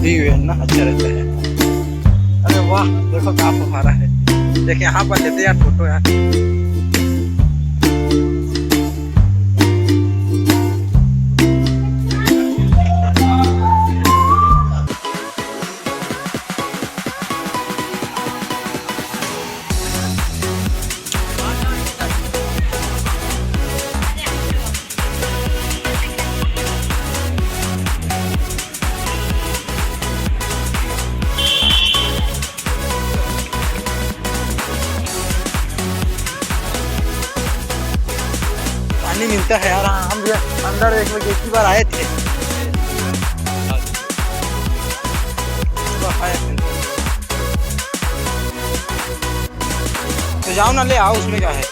खुदी हुई है ना, अच्छा रहता है। अरे वाह, देखो क्या फुहारा है। देखिए यहाँ पर लेते यार फोटो यार। पानी मिलता है यार। हम भी अंदर एक बार आए थे। तो जाओ ना, ले आओ, उसमें क्या है।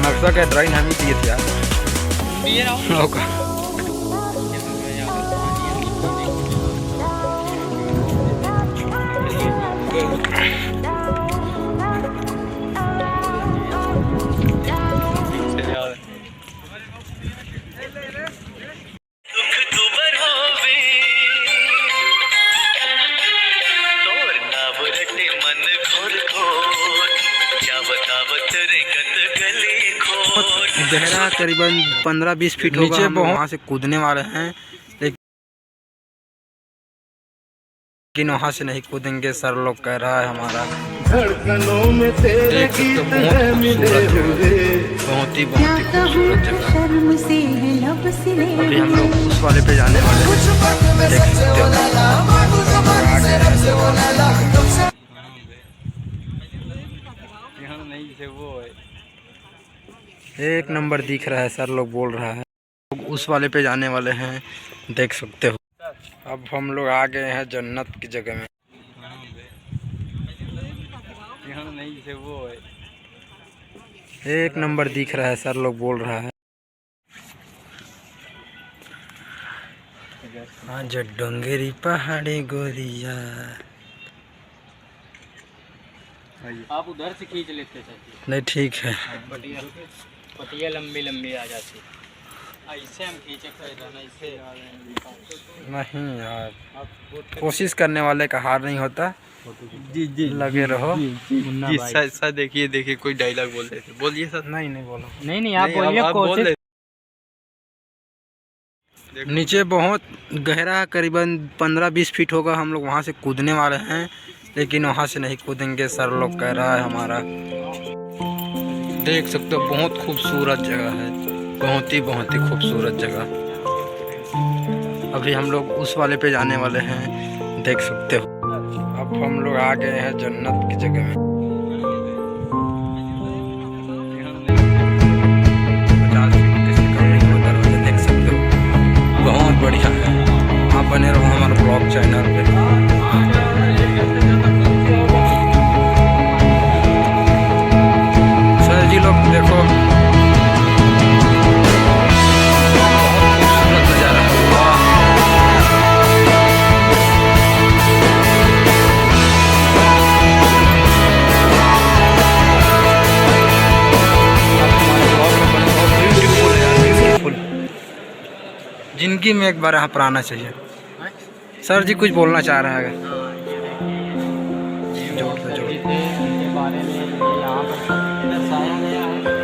नक्शा का ड्राइंग हम ही दिए थे यार। गहरा करीबन 15-20 फीट होगा। हम वहाँ से कूदने वाले हैं, लेकिन वहाँ से नहीं कूदेंगे, सर लोग कह रहा है हमारा। देख सकते हो, बहुत ही खूबसूरत जगह। अभी हम लोग उस वाले पे जाने वाले हैं, देख सकते हो। एक नंबर दिख रहा है, सर लोग बोल रहा है। उस वाले पे जाने वाले हैं, देख सकते हो। अब हम लोग आ गए हैं जन्नत की जगह में। एक नंबर दिख रहा है, सर लोग बोल रहा है। आज डोंगरी पहाड़ी गोरिया। आप उधर से खींच लेते सर। नहीं ठीक है, पटिया लंबी लंबी आ जाती। ऐसे हम खींचे ना, ऐसे नहीं यार, कोशिश करने वाले का हार नहीं होता। जी जी, लगे रहो जी। सर देखिए कोई डायलॉग बोल रहे थे, बोलिए सर। नहीं बोलो। नहीं आप बोलिए, कोशिश। नीचे बहुत गहरा करीबन 15-20 फीट होगा। हम लोग वहाँ से कूदने वाले हैं, लेकिन वहाँ से नहीं कूदेंगे, सर लोग कह रहा है हमारा। देख सकते हो, बहुत खूबसूरत जगह है, बहुत ही खूबसूरत जगह। अभी हम लोग उस वाले पे जाने वाले हैं, देख सकते हो। अब हम लोग आ गए हैं जन्नत की जगह में। 50 फीट किसी कम नहीं होता, दरवाजा देख सकते हो, बहुत बढ़िया है। आप बने रहो हमारे ब्लॉग चैनल पे। सर जी लोग देखो, खूबसूरत नज़ारा है। जिंदगी में एक बार यहाँ पर आना चाहिए। सर जी कुछ बोलना चाह रहा है। जोड़ से जोड़ के बारे में यहाँ पर दर्शाया गया है।